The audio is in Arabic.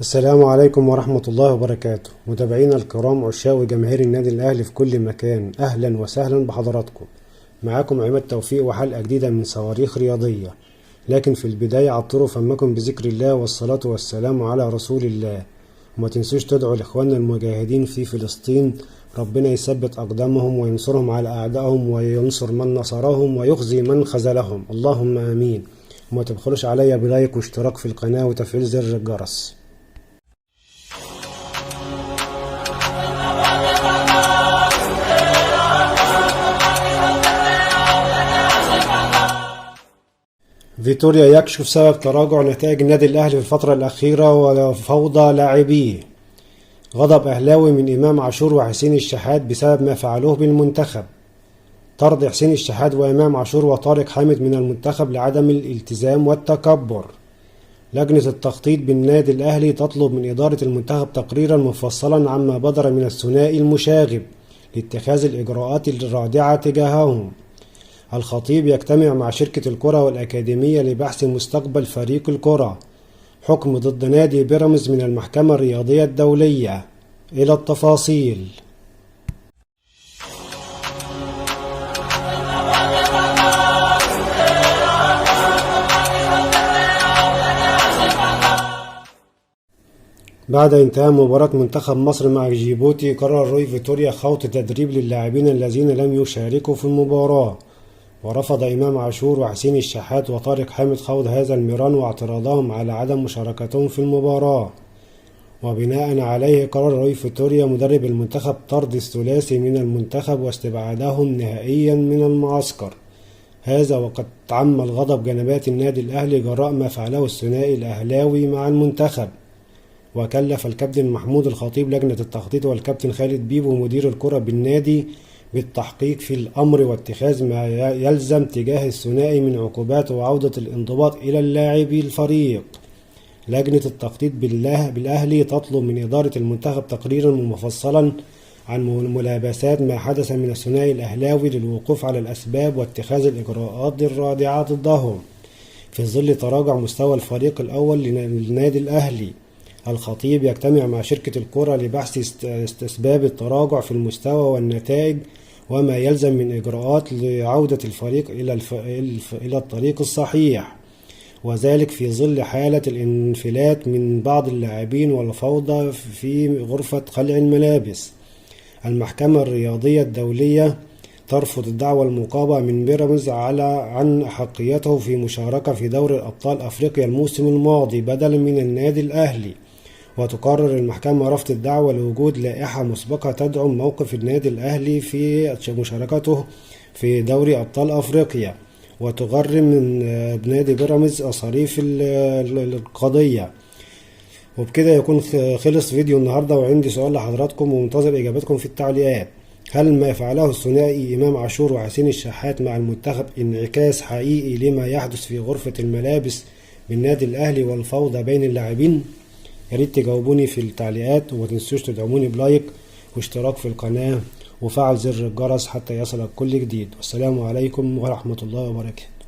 السلام عليكم ورحمة الله وبركاته. متابعينا الكرام عشاق وجماهير النادي الأهلي في كل مكان، أهلا وسهلا بحضراتكم. معاكم عماد توفيق وحلقة جديدة من صواريخ رياضية. لكن في البداية عطروا فمكم بذكر الله والصلاة والسلام على رسول الله. وما تنسوش تدعوا لإخواننا المجاهدين في فلسطين، ربنا يثبت أقدامهم وينصرهم على أعدائهم وينصر من نصرهم ويخزي من خذلهم، اللهم آمين. وما تبخلوش عليا بلايك واشتراك في القناة وتفعيل زر الجرس. فيتوريا يكشف سبب تراجع نتائج النادي الأهلي في الفترة الأخيرة وفوضى لاعبيه. غضب أهلاوي من إمام عاشور وحسين الشحات بسبب ما فعلوه بالمنتخب. طرد حسين الشحات وإمام عاشور وطارق حامد من المنتخب لعدم الالتزام والتكبر. لجنة التخطيط بالنادي الأهلي تطلب من إدارة المنتخب تقريرا مفصلا عما بدر من الثنائي المشاغب لاتخاذ الإجراءات الرادعة تجاههم. الخطيب يجتمع مع شركة الكرة والأكاديمية لبحث مستقبل فريق الكرة. حكم ضد نادي بيراميدز من المحكمة الرياضية الدولية. إلى التفاصيل. بعد انتهاء مباراة منتخب مصر مع جيبوتي، قرر روي فيتوريا خوض تدريب للاعبين الذين لم يشاركوا في المباراة. ورفض إمام عاشور وحسين الشحات وطارق حامد خوض هذا المران واعتراضهم على عدم مشاركتهم في المباراة. وبناء عليه قرر روي فيتوريا مدرب المنتخب طرد الثلاثي من المنتخب واستبعادهم نهائيا من المعسكر. هذا وقد تعم الغضب جنبات النادي الأهلي جراء ما فعله الثنائي الأهلاوي مع المنتخب. وكلف الكابتن محمود الخطيب لجنة التخطيط والكابتن خالد بيبو مدير الكرة بالنادي بالتحقيق في الأمر واتخاذ ما يلزم تجاه الثنائي من عقوبات وعودة الانضباط إلى اللاعبي الفريق. لجنة التخطيط بالأهلي تطلب من إدارة المنتخب تقريرا مفصلا عن ملابسات ما حدث من الثنائي الأهلاوي للوقوف على الأسباب واتخاذ الإجراءات الرادعة ضدهم في ظل تراجع مستوى الفريق الأول للنادي الأهلي. الخطيب يجتمع مع شركة الكرة لبحث أسباب التراجع في المستوى والنتائج وما يلزم من إجراءات لعودة الفريق إلى الطريق الصحيح، وذلك في ظل حالة الانفلات من بعض اللاعبين والفوضى في غرفة خلع الملابس. المحكمة الرياضية الدولية ترفض الدعوى المقامة من بيراميدز عن أحقيته في مشاركة في دوري الأبطال أفريقيا الموسم الماضي بدلا من النادي الأهلي. وتقرر المحكمة رفض الدعوة لوجود لائحة مسبقة تدعم موقف النادي الأهلي في مشاركته في دوري أبطال أفريقيا، وتغرم من نادي بيراميدز مصاريف القضية. وبكده يكون خلص فيديو النهاردة، وعندي سؤال لحضراتكم ومنتظر إجاباتكم في التعليقات. هل ما فعله الثنائي إمام عاشور وحسين الشحات مع المنتخب انعكاس حقيقي لما يحدث في غرفة الملابس بالنادي الأهلي والفوضى بين اللاعبين؟ ياريت تجاوبوني في التعليقات، وما تنسوش تدعموني بلايك واشتراك في القناة وفعل زر الجرس حتى يصلك كل جديد. والسلام عليكم ورحمة الله وبركاته.